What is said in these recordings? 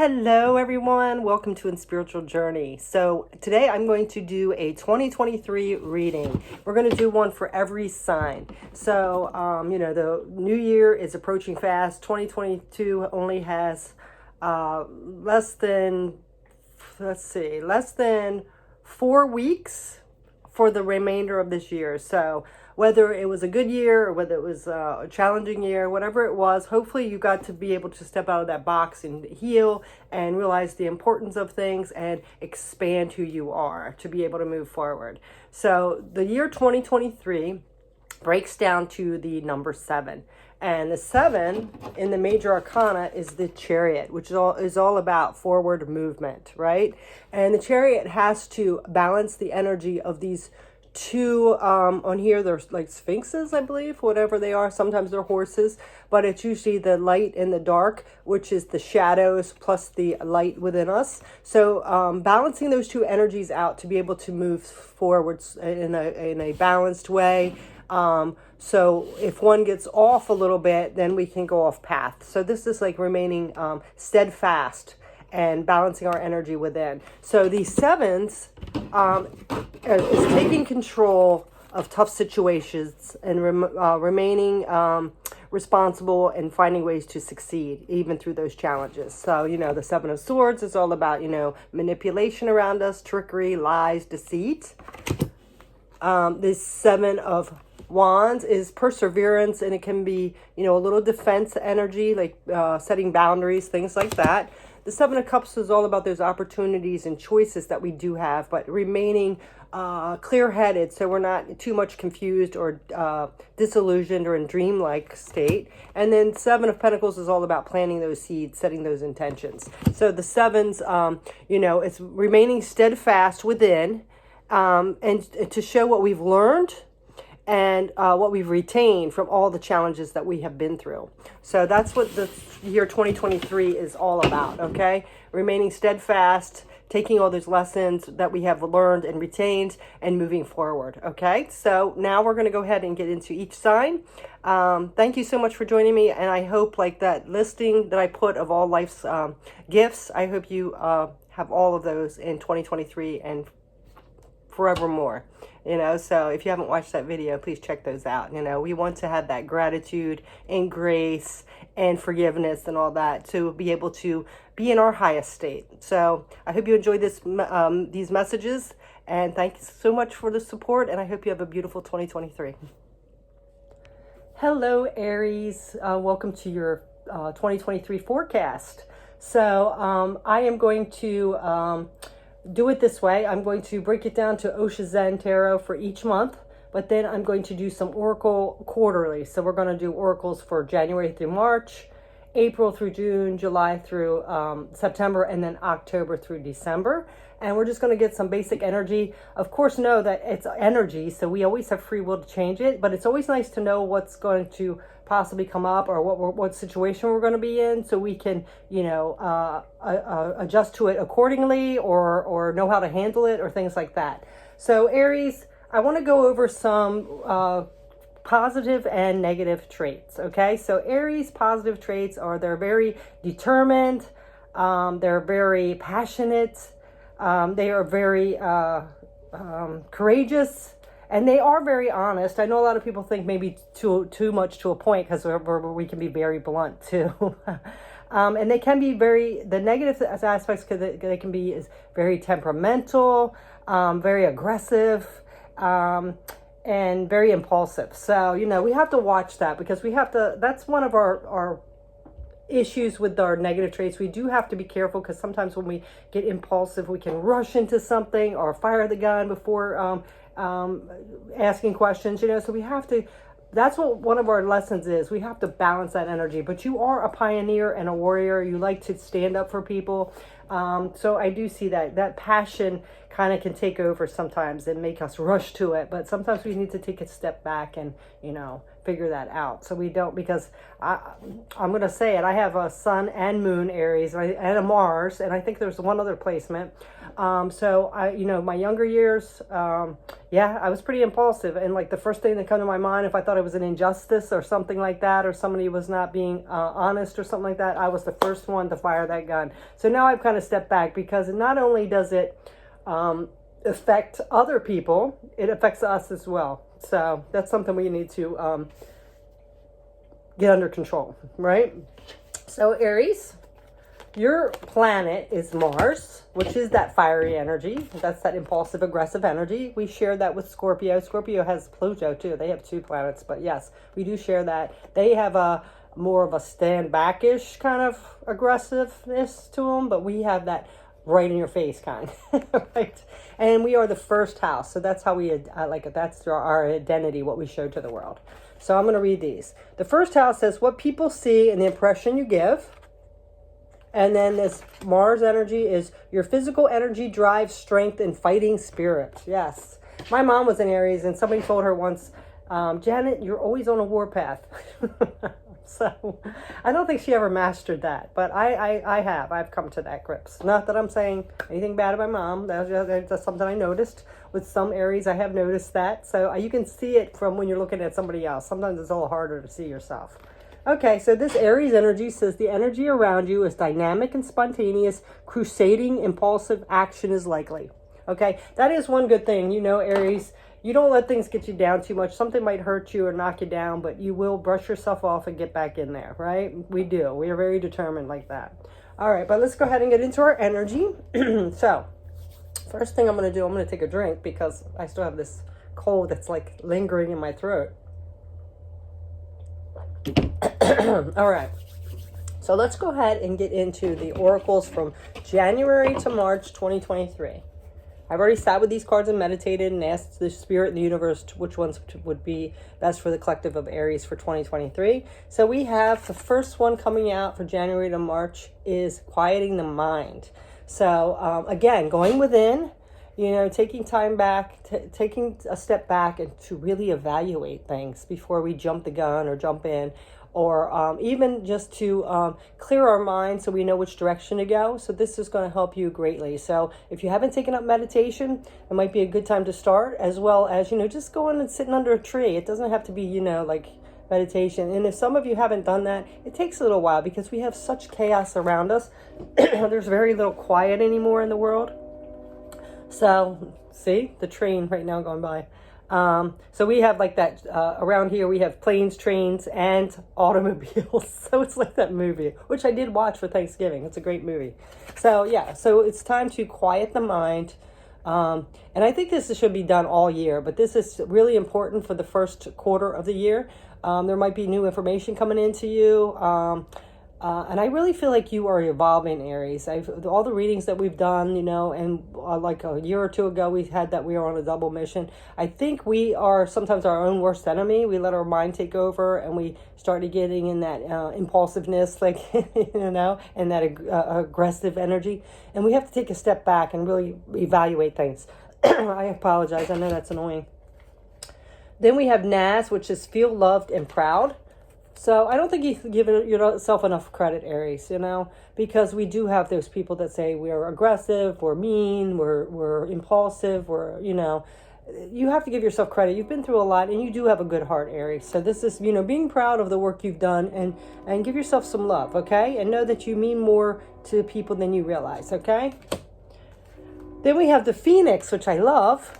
Hello everyone, welcome to In Spiritual Journey. So today I'm going to do a 2023 reading. We're going to do one for every sign. So, the new year is approaching fast. 2022 only has less than 4 weeks for the remainder of this year. So whether it was a good year or whether it was a challenging year, whatever it was, hopefully you got to be able to step out of that box and heal and realize the importance of things and expand who you are to be able to move forward. So the year 2023 breaks down to the number 7. And the 7 in the major arcana is the Chariot, which is all about forward movement, right? And the Chariot has to balance the energy of these two, on here there's like sphinxes, I believe, whatever they are. Sometimes they're horses, but it's usually the light and the dark, which is the shadows plus the light within us. So balancing those two energies out to be able to move forwards in a balanced way. So if one gets off a little bit, then we can go off path. So this is like remaining steadfast and balancing our energy within. So these 7s is taking control of tough situations and remaining responsible and finding ways to succeed even through those challenges. So, the 7 of Swords is all about, manipulation around us, trickery, lies, deceit. This 7 of Wands is perseverance, and it can be, a little defense energy, like setting boundaries, things like that. The 7 of Cups is all about those opportunities and choices that we do have, but remaining clear-headed so we're not too much confused or disillusioned or in dreamlike state. And then 7 of Pentacles is all about planting those seeds, setting those intentions. So the 7s, it's remaining steadfast within, and to show what we've learned and what we've retained from all the challenges that we have been through. So that's what the year 2023 is all about, okay? Remaining steadfast, taking all those lessons that we have learned and retained and moving forward, okay? So now we're going to go ahead and get into each sign. Thank you so much for joining me, and I hope like that listing that I put of all life's gifts, I hope you have all of those in 2023 and forevermore. So if you haven't watched that video, please check those out. We want to have that gratitude and grace and forgiveness and all that to be able to be in our highest state. So I hope you enjoyed these messages, and thank you so much for the support, and I hope you have a beautiful 2023. Hello, Aries. Welcome to your 2023 forecast. So I am going to do it this way. I'm going to break it down to Osho Zen Tarot for each month, but then I'm going to do some Oracle quarterly. So we're going to do Oracles for January through March, April through June, July through September, and then October through December. And we're just going to get some basic energy. Of course, know that it's energy, so we always have free will to change it, but it's always nice to know what's going to possibly come up or what situation we're going to be in, so we can, adjust to it accordingly or know how to handle it or things like that. So Aries, I want to go over some positive and negative traits, okay? So Aries positive traits are they're very determined, they're very passionate, they are very courageous, and they are very honest. I know a lot of people think maybe too much to a point, because we can be very blunt too. And they can be the negative aspects, because they can be is very temperamental, very aggressive, and very impulsive. So, we have to watch that, because that's one of our issues with our negative traits. We do have to be careful, because sometimes when we get impulsive, we can rush into something or fire the gun before asking questions, so we have to, that's what one of our lessons is. We have to balance that energy. But you are a pioneer and a warrior. You like to stand up for people. So I do see that passion kind of can take over sometimes and make us rush to it. But sometimes we need to take a step back and, figure that out. So we don't, because I'm going to say it, I have a sun and moon Aries and a Mars, and I think there's one other placement. So my younger years, I was pretty impulsive. And like the first thing that come to my mind, if I thought it was an injustice or something like that, or somebody was not being honest or something like that, I was the first one to fire that gun. So now I've kind of stepped back, because not only does it affect other people, it affects us as well. So that's something we need to get under control, right? So Aries, your planet is Mars, which is that fiery energy. That's that impulsive, aggressive energy. We share that with Scorpio. Scorpio has Pluto too. They have 2 planets, but yes, we do share that. They have a more of a stand back-ish kind of aggressiveness to them, but we have that right in your face kind, right? And we are the first house, so that's how we that's our identity, what we show to the world. So I'm going to read these. The first house says what people see and the impression you give. And then this Mars energy is your physical energy, drive, strength, and fighting spirit. Yes. My mom was an Aries, and somebody told her once, Janet, you're always on a warpath. So I don't think she ever mastered that, but I've come to that grips. Not that I'm saying anything bad about my mom. That's something I noticed with some Aries. I have noticed that. So you can see it from when you're looking at somebody else. Sometimes it's a little harder to see yourself. Okay, so this Aries energy says the energy around you is dynamic and spontaneous, crusading, impulsive action is likely. Okay, that is one good thing. Aries, you don't let things get you down too much. Something might hurt you or knock you down, but you will brush yourself off and get back in there, right? We do. We are very determined like that. All right, but let's go ahead and get into our energy. So, first thing I'm going to do, I'm going to take a drink because I still have this cold that's like lingering in my throat. All right. So let's go ahead and get into the oracles from January to March 2023. I've already sat with these cards and meditated and asked the spirit and the universe which ones would be best for the collective of Aries for 2023. So we have the first one coming out for January to March is quieting the mind. So again, going within, taking time back, taking a step back and to really evaluate things before we jump the gun or jump in. Or even just to clear our mind so we know which direction to go. So this is going to help you greatly. So if you haven't taken up meditation, it might be a good time to start, as well as, just going and sitting under a tree. It doesn't have to be, like meditation. And if some of you haven't done that, it takes a little while because we have such chaos around us. There's very little quiet anymore in the world. So see the train right now going by. So we have like that, around here we have planes, trains, and automobiles. So it's like that movie, which I did watch for Thanksgiving. It's a great movie. So yeah, so it's time to quiet the mind. And I think this should be done all year, but this is really important for the first quarter of the year. There might be new information coming into you. And I really feel like you are evolving, Aries. All the readings that we've done, and like a year or two ago, we had that we are on a double mission. I think we are sometimes our own worst enemy. We let our mind take over and we started getting in that impulsiveness, like, and that aggressive energy. And we have to take a step back and really evaluate things. I apologize. I know that's annoying. Then we have Naz, which is feel loved and proud. So I don't think you give yourself enough credit, Aries, because we do have those people that say we're aggressive, we're mean, we're impulsive, you have to give yourself credit. You've been through a lot and you do have a good heart, Aries. So this is, being proud of the work you've done and give yourself some love, okay? And know that you mean more to people than you realize, okay? Then we have the Phoenix, which I love.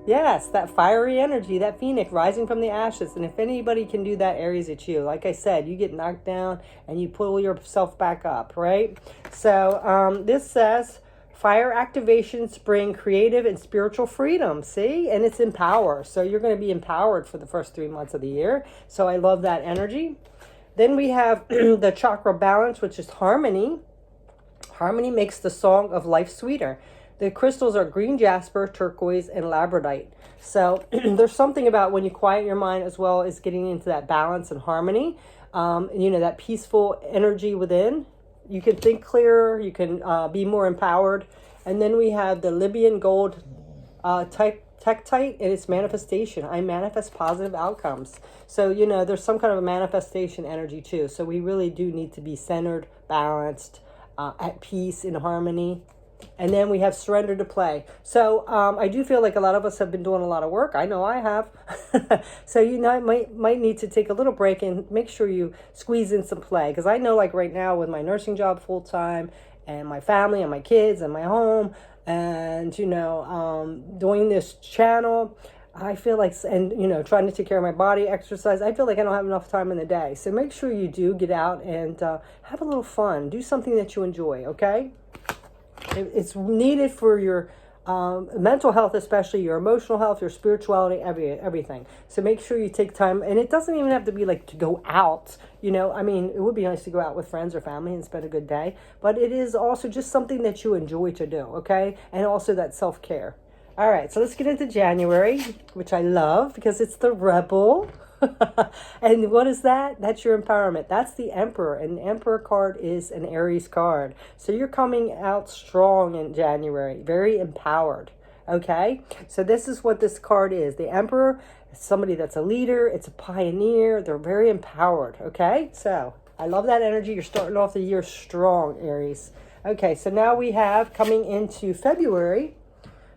Yes, that fiery energy, that phoenix rising from the ashes. And if anybody can do that, Aries, it's you. Like I said, you get knocked down and you pull yourself back up, right? So this says, fire activations bring creative and spiritual freedom, see? And it's empower. So you're going to be empowered for the first 3 months of the year. So I love that energy. Then we have the chakra balance, which is harmony. Harmony makes the song of life sweeter. The crystals are green jasper, turquoise, and labradorite. So there's something about when you quiet your mind as well as getting into that balance and harmony, that peaceful energy within. You can think clearer, you can be more empowered, And then we have the Libyan gold Tektite, and it's manifestation. I manifest positive outcomes. So, there's some kind of a manifestation energy too. So we really do need to be centered, balanced, at peace, in harmony. And then we have surrender to play. So I do feel like a lot of us have been doing a lot of work. I know I have. So might need to take a little break and make sure you squeeze in some play. Because I know, like right now with my nursing job full time and my family and my kids and my home and doing this channel, I feel like, and trying to take care of my body, exercise, I feel like I don't have enough time in the day. So make sure you do get out and have a little fun. Do something that you enjoy, okay? It's needed for your mental health, especially your emotional health, your spirituality, everything. So make sure you take time. And it doesn't even have to be like to go out. I mean, it would be nice to go out with friends or family and spend a good day. But it is also just something that you enjoy to do, okay? And also that self-care. All right, so let's get into January, which I love because it's the rebel. And what is that? That's your empowerment. That's the Emperor. And the Emperor card is an Aries card. So you're coming out strong in January, very empowered. Okay? So this is what this card is. The Emperor is somebody that's a leader. It's a pioneer. They're very empowered. Okay? So I love that energy. You're starting off the year strong, Aries. Okay, so now we have coming into February,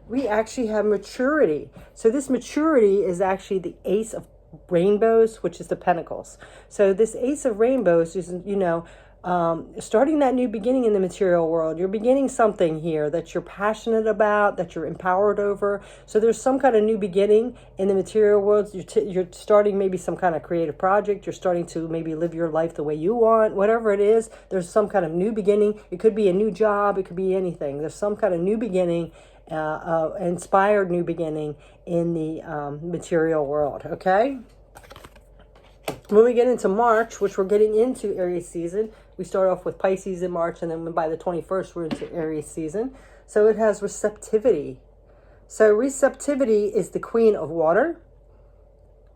we actually have maturity. So this maturity is actually the Ace of Rainbows, which is the Pentacles. So this Ace of Rainbows is, starting that new beginning in the material world. You're beginning something here that you're passionate about, that you're empowered over. So there's some kind of new beginning in the material world. You're starting maybe some kind of creative project. You're starting to maybe live your life the way you want, whatever it is. There's some kind of new beginning. It could be a new job. It could be anything. There's some kind of new beginning, inspired new beginning in the material world, okay? When we get into March, which we're getting into Aries season, we start off with Pisces in March, and then by the 21st, we're into Aries season. So it has receptivity. So receptivity is the Queen of Water.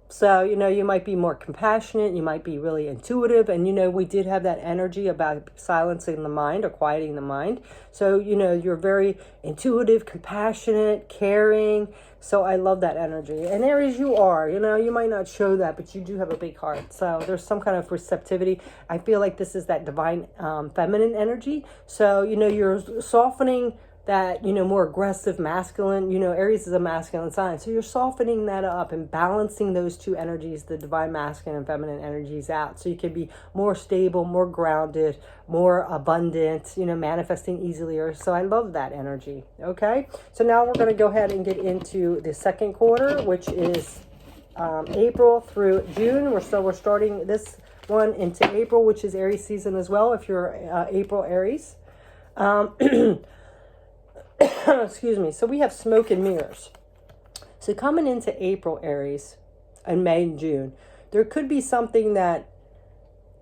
So, you might be more compassionate, you might be really intuitive, and, we did have that energy about silencing the mind or quieting the mind. So, you're very intuitive, compassionate, caring. So I love that energy. And Aries, you are, you might not show that, but you do have a big heart. So there's some kind of receptivity. I feel like this is that divine feminine energy. So, you're softening that, more aggressive masculine, Aries is a masculine sign. So you're softening that up and balancing those two energies, the divine masculine and feminine energies out. So you can be more stable, more grounded, more abundant, manifesting easier. So I love that energy. Okay. So now we're going to go ahead and get into the second quarter, which is April through June. We're starting this one into April, which is Aries season as well, if you're April Aries. Excuse me. So we have smoke and mirrors. So coming into April Aries and May and June, there could be something that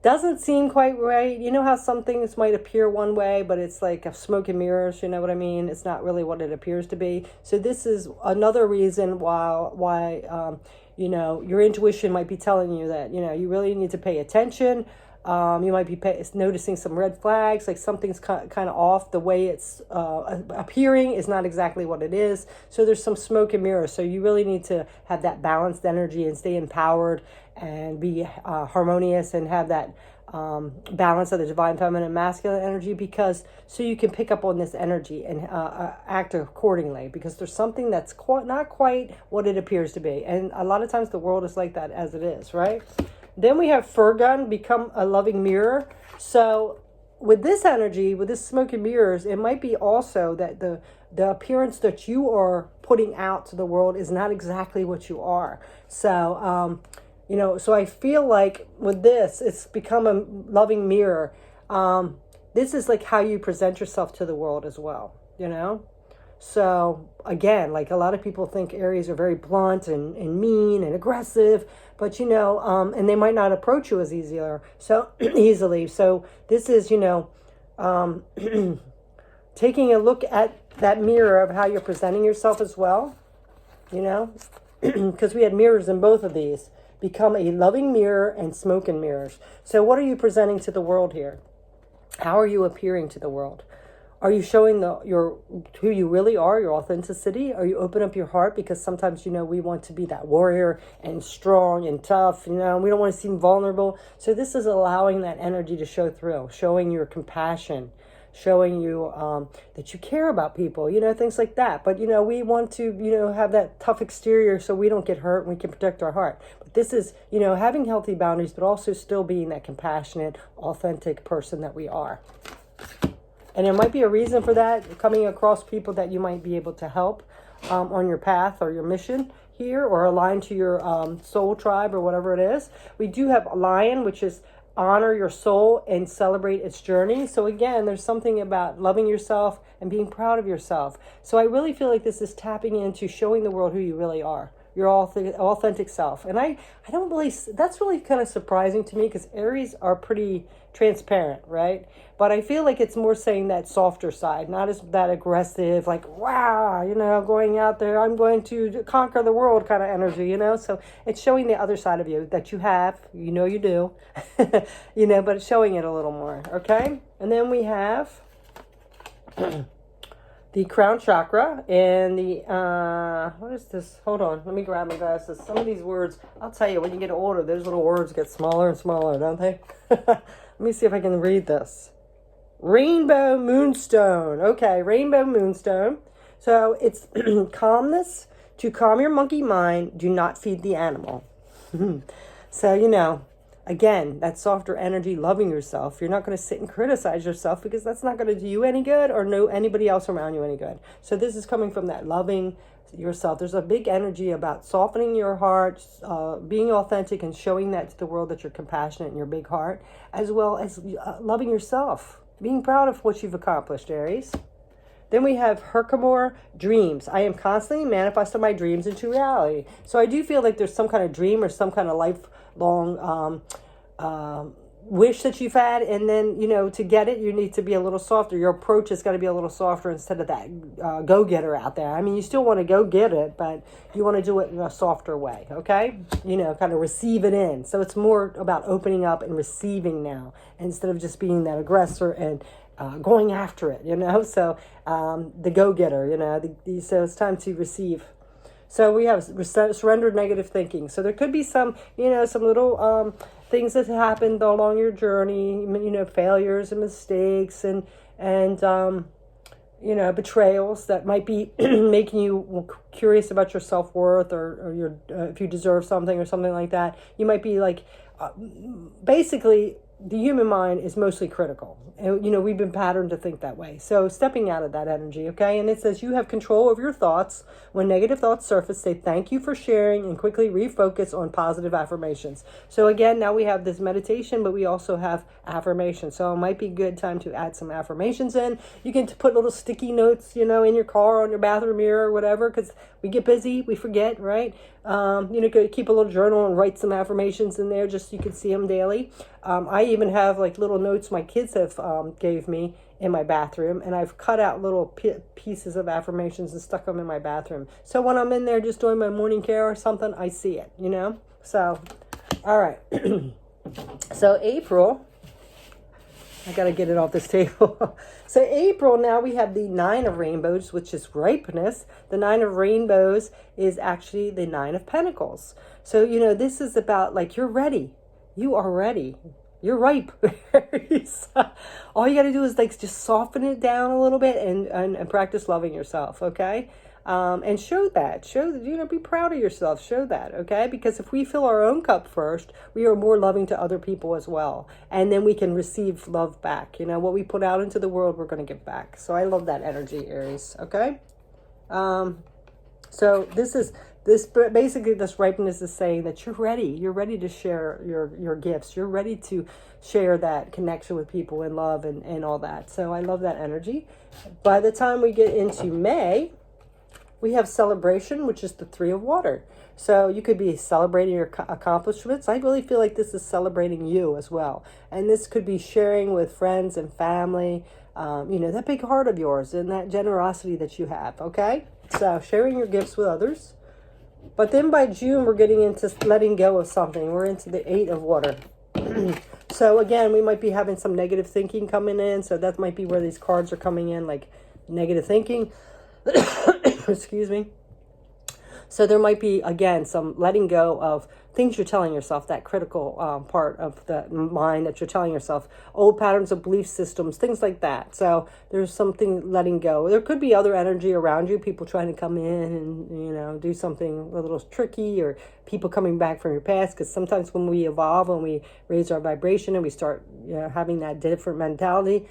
doesn't seem quite right. You know how some things might appear one way, but it's like a smoke and mirrors, you know what I mean? It's not really what it appears to be. So this is another reason why your intuition might be telling you that, you really need to pay attention. You might be noticing some red flags, like something's kind of off. The way it's appearing is not exactly what it is. So there's some smoke and mirrors. So you really need to have that balanced energy and stay empowered and be harmonious and have that balance of the divine feminine and masculine energy, because so you can pick up on this energy and act accordingly, because there's something that's not quite what it appears to be. And a lot of times the world is like that as it is, right? Then we have fur gun, become a loving mirror. So with this energy, with this smoke and mirrors, it might be also that the appearance that you are putting out to the world is not exactly what you are. So, so I feel like with this, it's become a loving mirror. This is like how you present yourself to the world as well, So again, like a lot of people think Aries are very blunt and mean and aggressive, but and they might not approach you as easily. So this is, taking a look at that mirror of how you're presenting yourself as well, because we had mirrors in both of these. Become a loving mirror and smoke and mirrors. So what are you presenting to the world here? How are you appearing to the world? Are you showing who you really are, your authenticity? Are you open up your heart? Because sometimes, we want to be that warrior and strong and tough, we don't want to seem vulnerable. So this is allowing that energy to show through, showing your compassion, showing you that you care about people, things like that. But, we want to, have that tough exterior so we don't get hurt and we can protect our heart. But this is, having healthy boundaries, but also still being that compassionate, authentic person that we are. And there might be a reason for that, coming across people that you might be able to help on your path or your mission here, or aligned to your soul tribe or whatever it is. We do have a lion, which is honor your soul and celebrate its journey. So again, there's something about loving yourself and being proud of yourself. So I really feel like this is tapping into showing the world who you really are, your authentic self. And I don't really, that's really kind of surprising to me, because Aries are pretty transparent, right? But I feel like it's more saying that softer side, not as that aggressive, like, wow, going out there, I'm going to conquer the world kind of energy, So it's showing the other side of you that you have, you do, but it's showing it a little more, okay? And then we have the crown chakra and the, what is this? Hold on, let me grab my glasses. Some of these words, I'll tell you, when you get older, those little words get smaller and smaller, don't they? Let me see if I can read this. Rainbow moonstone. Okay, rainbow moonstone. So it's calmness. To calm your monkey mind, do not feed the animal. So, again, that softer energy, loving yourself. You're not going to sit and criticize yourself, because that's not going to do you any good or anybody else around you any good. So this is coming from that loving yourself. There's a big energy about softening your heart, being authentic and showing that to the world that you're compassionate in your big heart, as well as loving yourself, being proud of what you've accomplished, Aries. Then we have Herkimer, dreams. I am constantly manifesting my dreams into reality. So I do feel like there's some kind of dream or some kind of lifelong wish that you've had, and then to get it, you need to be a little softer. Your approach has got to be a little softer instead of that go-getter out there. I mean, you still want to go get it, but you want to do it in a softer way, okay? Kind of receive it in. So it's more about opening up and receiving now, instead of just being that aggressor and going after it, So the go-getter, so it's time to receive. So we have surrendered negative thinking. So there could be some, some little things that happened along your journey, failures and mistakes and betrayals that might be making you curious about your self-worth or your if you deserve something or something like that. You might be like, basically, the human mind is mostly critical. And, we've been patterned to think that way. So stepping out of that energy, okay? And it says you have control over your thoughts. When negative thoughts surface, say thank you for sharing and quickly refocus on positive affirmations. So again, now we have this meditation, but we also have affirmations. So it might be a good time to add some affirmations in. You can put little sticky notes, in your car, on your bathroom mirror, or whatever, because we get busy, we forget, right? Keep a little journal and write some affirmations in there just so you can see them daily. I even have like little notes my kids have gave me in my bathroom, and I've cut out little pieces of affirmations and stuck them in my bathroom. So when I'm in there just doing my morning care or something, I see it, So, all right. So April, I got to get it off this table. So April, now we have the 9 of rainbows, which is ripeness. The 9 of rainbows is actually the 9 of pentacles. So, this is about like, you're ready. You are ready. You're ripe. All you got to do is like just soften it down a little bit and practice loving yourself, okay? And show that, be proud of yourself, show that, okay? Because if we fill our own cup first, we are more loving to other people as well. And then we can receive love back. What we put out into the world, we're going to give back. So I love that energy, Aries, okay? So basically this ripeness is saying that you're ready to share your gifts. You're ready to share that connection with people and love and all that. So I love that energy. By the time we get into May, we have celebration, which is the 3 of water. So you could be celebrating your accomplishments. I really feel like this is celebrating you as well. And this could be sharing with friends and family, that big heart of yours and that generosity that you have, okay? So sharing your gifts with others. But then by June, we're getting into letting go of something. We're into the 8 of water. So again, we might be having some negative thinking coming in. So that might be where these cards are coming in, like negative thinking. Excuse me. So there might be, again, some letting go of things you're telling yourself, that critical part of the mind that you're telling yourself, old patterns of belief systems, things like that. So there's something letting go. There could be other energy around you, people trying to come in and, do something a little tricky, or people coming back from your past. Because sometimes when we evolve, when we raise our vibration and we start having that different mentality,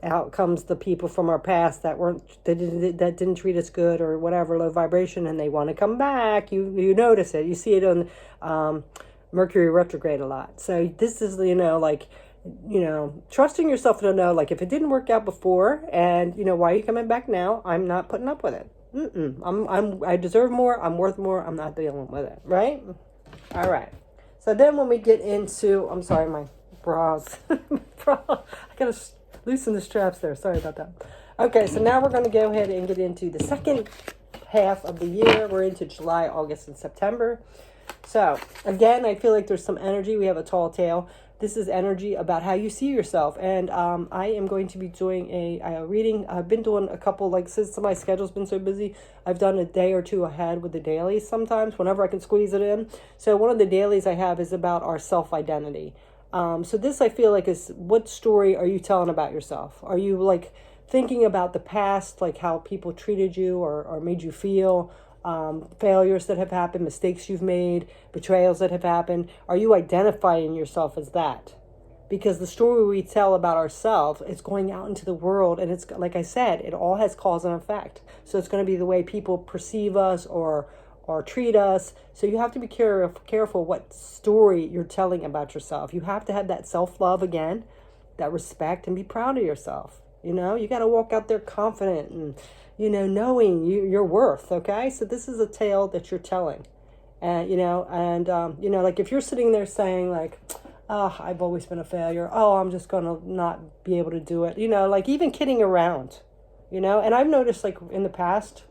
out comes the people from our past that didn't treat us good, or whatever, low vibration, and they want to come back. You notice it. You see it on Mercury retrograde a lot. So this is trusting yourself to know, like, if it didn't work out before, and why are you coming back now? I'm not putting up with it. I deserve more. I'm worth more. I'm not dealing with it. Right? All right. So then when we get into, I'm sorry, my bras. I gotta loosen the straps there. Sorry about that. Okay, so now we're going to go ahead and get into the second half of the year. We're into July, August, and September. So again, I feel like there's some energy. We have a tall tale. This is energy about how you see yourself. And I am going to be doing a reading. I've been doing a couple, since my schedule's been so busy, I've done a day or two ahead with the dailies sometimes, whenever I can squeeze it in. So one of the dailies I have is about our self-identity. So this, I feel like, is, what story are you telling about yourself? Are you thinking about the past, like how people treated you or made you feel, failures that have happened, mistakes you've made, betrayals that have happened? Are you identifying yourself as that? Because the story we tell about ourselves is going out into the world, and it's, like I said, it all has cause and effect. So it's going to be the way people perceive us or treat us. So you have to be careful what story you're telling about yourself. You have to have that self-love again, that respect, and be proud of yourself. You got to walk out there confident and, knowing your worth. Okay. So this is a tale that you're telling. And, if you're sitting there saying oh, I've always been a failure. Oh, I'm just going to not be able to do it. Even kidding around, and I've noticed in the past,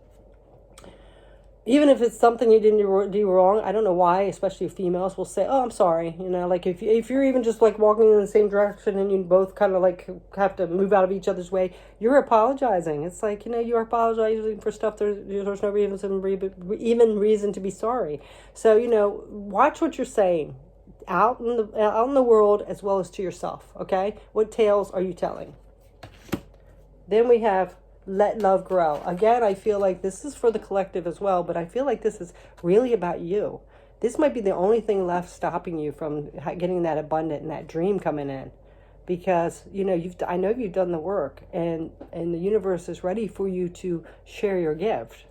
even if it's something you didn't do wrong, I don't know why, especially females will say, oh, I'm sorry. If you're even just walking in the same direction and you both kind of have to move out of each other's way, you're apologizing. It's you're apologizing for stuff. There's no reason to be sorry. So, watch what you're saying out in the world as well as to yourself. Okay. What tales are you telling? Then we have let love grow. Again, I feel like this is for the collective as well, but I feel like this is really about you. This might be the only thing left stopping you from getting that abundant and that dream coming in, because I know you've done the work, and the universe is ready for you to share your gift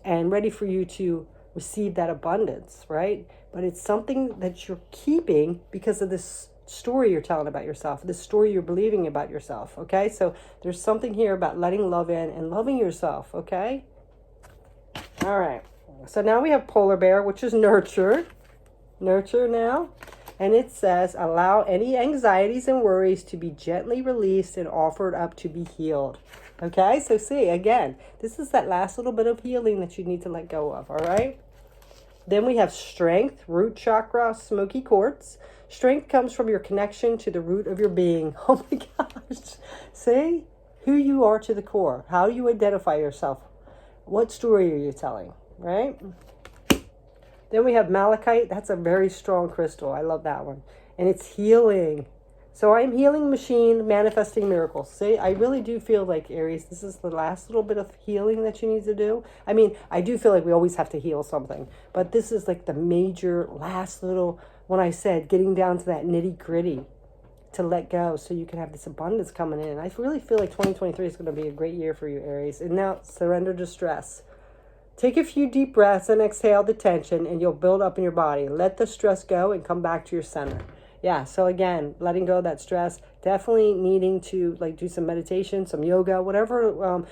and ready for you to receive that abundance, right? But it's something that you're keeping because of this story you're telling about yourself, the story you're believing about yourself. Okay, so there's something here about letting love in and loving yourself. Okay, all right, so now we have polar bear, which is nurture now, and it says allow any anxieties and worries to be gently released and offered up to be healed. Okay, so see, again, this is that last little bit of healing that you need to let go of. All right, then we have strength, root chakra, smoky quartz. Strength comes from your connection to the root of your being. Oh my gosh. See? Who you are to the core. How do you identify yourself? What story are you telling? Right? Then we have malachite. That's a very strong crystal. I love that one. And it's healing. So I'm healing machine, manifesting miracles. See, I really do feel like, Aries, this is the last little bit of healing that you need to do. I mean, I do feel like we always have to heal something. But this is the major last little, when I said getting down to that nitty gritty to let go so you can have this abundance coming in. I really feel like 2023 is going to be a great year for you, Aries. And now surrender to stress. Take a few deep breaths and exhale the tension, and you'll build up in your body. Let the stress go and come back to your center. Yeah, so again, letting go of that stress, definitely needing to do some meditation, some yoga, whatever,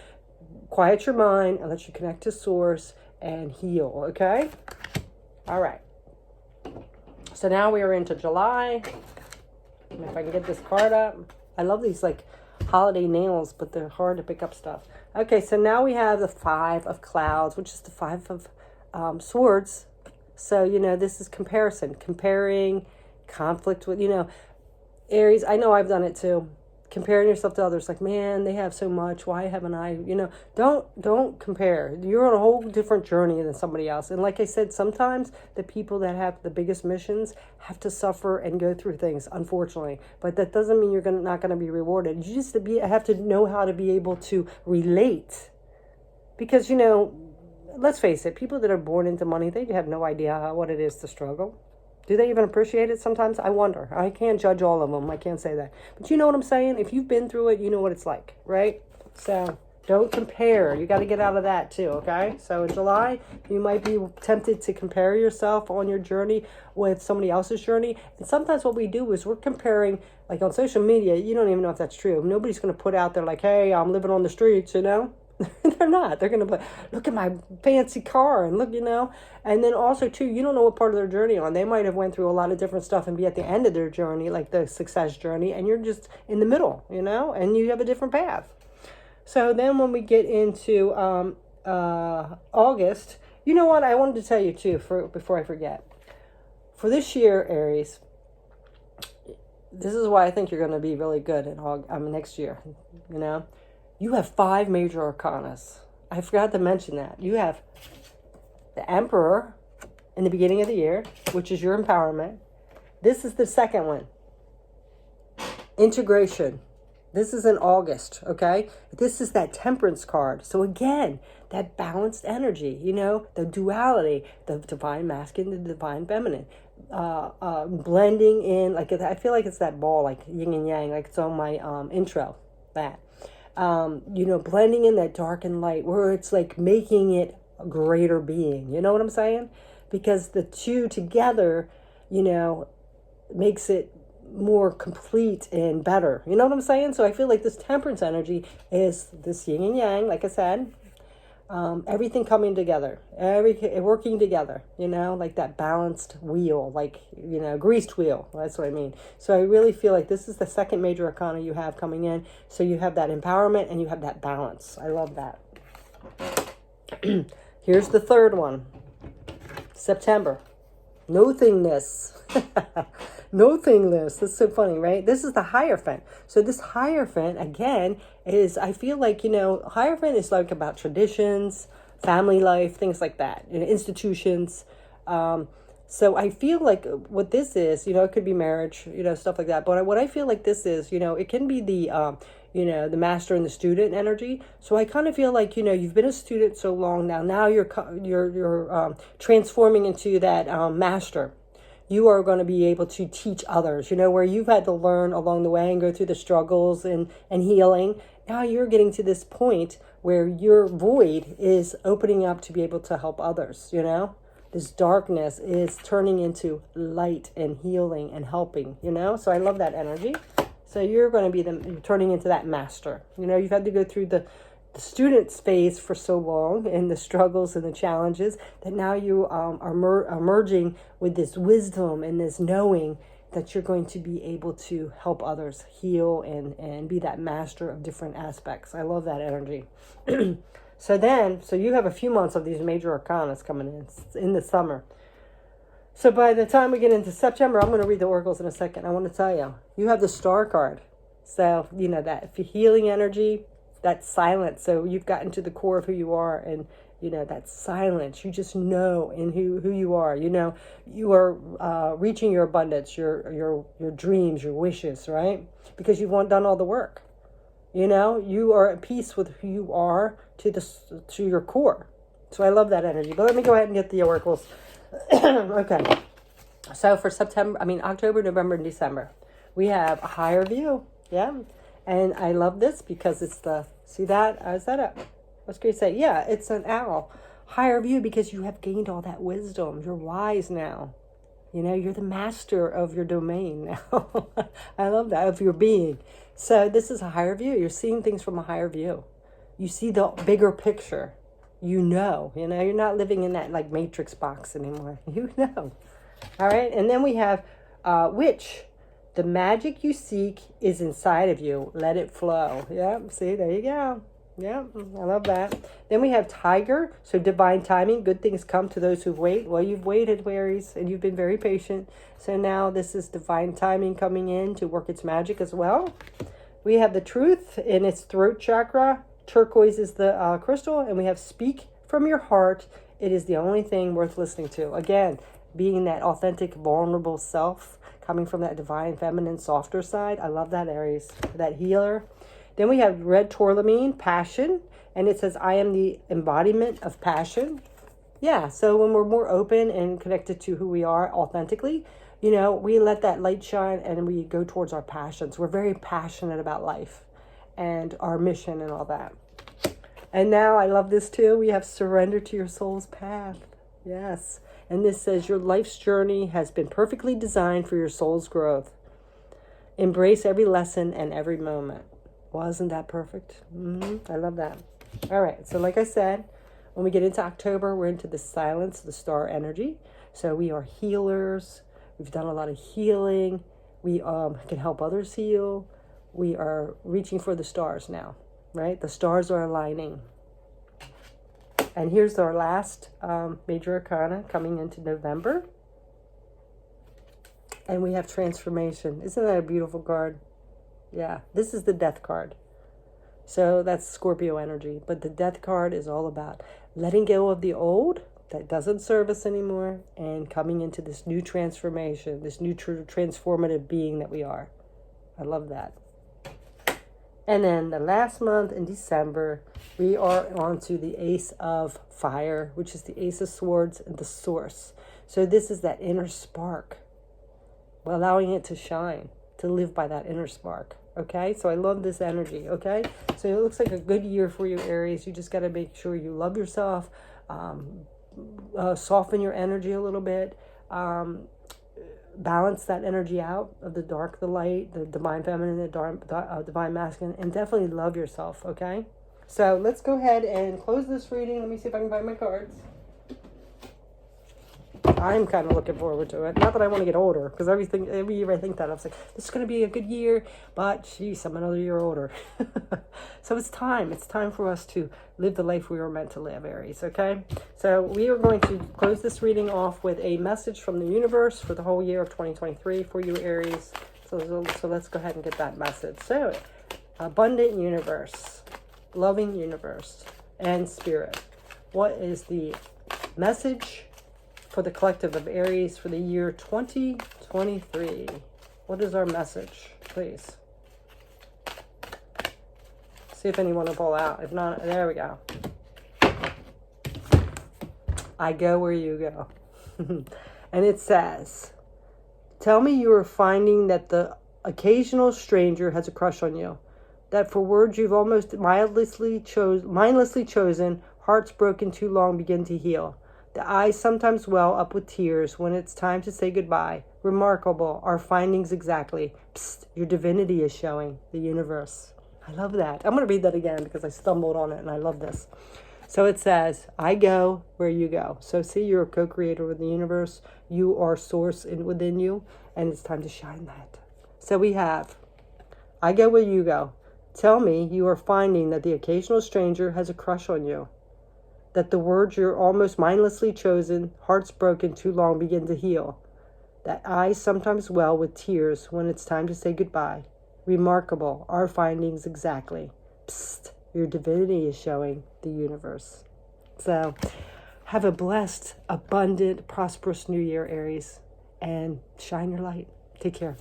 quiet your mind and let you connect to source and heal, okay? All right. So now we are into July. If I can get this card up. I love these holiday nails, but they're hard to pick up stuff. Okay, so now we have the 5 of clouds, which is the 5 of swords. So, this is comparison, comparing, conflict with, Aries, I know I've done it too. Comparing yourself to others, like, man, they have so much. Why haven't I? Don't compare. You're on a whole different journey than somebody else. And like I said, sometimes the people that have the biggest missions have to suffer and go through things, unfortunately. But that doesn't mean you're not going to be rewarded. You just have to know how to be able to relate. Because, let's face it, people that are born into money, they have no idea what it is to struggle. Do they even appreciate it sometimes? I wonder. I can't judge all of them. I can't say that. But you know what I'm saying? If you've been through it, you know what it's like, right? So don't compare. You got to get out of that too, okay? So in July, you might be tempted to compare yourself on your journey with somebody else's journey. And sometimes what we do is we're comparing, like on social media, you don't even know if that's true. Nobody's going to put out there like, hey, I'm living on the streets, They're not. They're going to look at my fancy car and look, And then also, too, you don't know what part of their journey on. They might have went through a lot of different stuff and be at the end of their journey, like the success journey, and you're just in the middle, and you have a different path. So then when we get into August, you know what? I wanted to tell you, too, before I forget. For this year, Aries, this is why I think you're going to be really good in next year, You have 5 major arcanas. I forgot to mention that. You have the Emperor in the beginning of the year, which is your empowerment. This is the second one. Integration. This is in August, okay? This is that Temperance card. So again, that balanced energy, the duality, the divine masculine, the divine feminine. Blending in, like I feel like it's that ball, like yin and yang, like it's on my intro, that. Blending in that dark and light, where it's like making it a greater being. You know what I'm saying? Because the two together, makes it more complete and better. You know what I'm saying? So I feel like this temperance energy is this yin and yang, like I said. Everything coming together, working together, like that balanced wheel, like, greased wheel. That's what I mean. So I really feel like this is the second major arcana you have coming in. So you have that empowerment and you have that balance. I love that. Here's the third one. September. Nothingness. Nothingness. That's so funny, right? This is the Hierophant. So this Hierophant, again, is, I feel like, Hierophant is like about traditions, family life, things like that, institutions. So I feel like what this is, it could be marriage, stuff like that. But what I feel like this is, it can be the, the master and the student energy. So I kind of feel like, you've been a student so long now. Now you're transforming into that master. You are going to be able to teach others, where you've had to learn along the way and go through the struggles and healing. Now you're getting to this point where your void is opening up to be able to help others, This darkness is turning into light and healing and helping, So I love that energy. So you're going to be turning into that master. You've had to go through the student's phase for so long and the struggles and the challenges that now you are merging with this wisdom and this knowing that you're going to be able to help others heal and be that master of different aspects. I love that energy. So you have a few months of these major arcanas coming in the summer. So by the time we get into September, I'm going to read the oracles in a second. I want to tell you, you have the Star card. So, that healing energy, that silence. So you've gotten to the core of who you are, and that silence. You just know in who you are. You are reaching your abundance, your dreams, your wishes, right? Because you've done all the work. You are at peace with who you are to your core. So I love that energy. But let me go ahead and get the oracles. Okay. So for October, November, and December, we have a higher view. Yeah. And I love this because it's see that? Is that a, what's going to say? Yeah, it's an owl. Higher view because you have gained all that wisdom. You're wise now. You're the master of your domain now. I love that, of your being. So this is a higher view. You're seeing things from a higher view. You see the bigger picture. You're not living in that like matrix box anymore. All right. And then we have witch. The magic you seek is inside of you. Let it flow. Yeah, see, there you go. Yeah, I love that. Then we have Tiger. So divine timing. Good things come to those who wait. Well, you've waited, Aries, and you've been very patient. So now this is divine timing coming in to work its magic as well. We have the Truth in its throat chakra. Turquoise is the crystal. And we have Speak from your heart. It is the only thing worth listening to. Again, being that authentic, vulnerable self, coming from that divine, feminine, softer side. I love that, Aries. That healer. Then we have red tourmaline, passion, and it says, I am the embodiment of passion. Yeah, so when we're more open and connected to who we are authentically, you know, we let that light shine and we go towards our passions. We're very passionate about life and our mission and all that. And now I love this too. We have surrender to your soul's path. Yes. And this says your life's journey has been perfectly designed for your soul's growth. Embrace every lesson and every moment. Wasn't that perfect? I love that. All right. So like I said, when we get into October, we're into the silence, the star energy. So we are healers. We've done a lot of healing. We can help others heal. We are reaching for the stars now, right? The stars are aligning. And here's our last major arcana coming into November. And we have transformation. Isn't that a beautiful card? Yeah, this is the death card. So that's Scorpio energy. But the death card is all about letting go of the old that doesn't serve us anymore and coming into this new transformation, this new transformative being that we are. I love that. And then the last month in December, we are on to the Ace of Fire, which is the Ace of Swords and the Source. So this is that inner spark, allowing it to shine, to live by that inner spark. Okay, so I love this energy. Okay, so it looks like a good year for you, Aries. You just got to make sure you love yourself, soften your energy a little bit, balance that energy out of the dark, the light, the divine feminine, the divine masculine, and definitely love yourself. Okay, so let's go ahead and close this reading. Let me see if I can find my cards. I'm kind of looking forward to it. Not that I want to get older, because every year I think that. I was like, this is going to be a good year, but geez, I'm another year older. So it's time. It's time for us to live the life we were meant to live, Aries, okay? So we are going to close this reading off with a message from the universe for the whole year of 2023 for you, Aries. So let's go ahead and get that message. So, abundant universe, loving universe, and spirit. What is the message for the collective of Aries for the year 2023? What is our message, please? See if anyone will pull out. If not, there we go. I go where you go. And it says, tell me you are finding that the occasional stranger has a crush on you. That for words you've almost mindlessly chosen, hearts broken too long begin to heal. The eyes sometimes well up with tears when it's time to say goodbye. Remarkable, our findings exactly. Psst, your divinity is showing, the universe. I love that. I'm going to read that again because I stumbled on it and I love this. So it says, I go where you go. So see, you're a co-creator with the universe. You are source within you, and it's time to shine that. So we have, I go where you go. Tell me you are finding that the occasional stranger has a crush on you. That the words you're almost mindlessly chosen, hearts broken too long begin to heal. That eyes sometimes well with tears when it's time to say goodbye. Remarkable, our findings exactly. Psst, your divinity is showing, the universe. So, have a blessed, abundant, prosperous new year, Aries, and shine your light. Take care.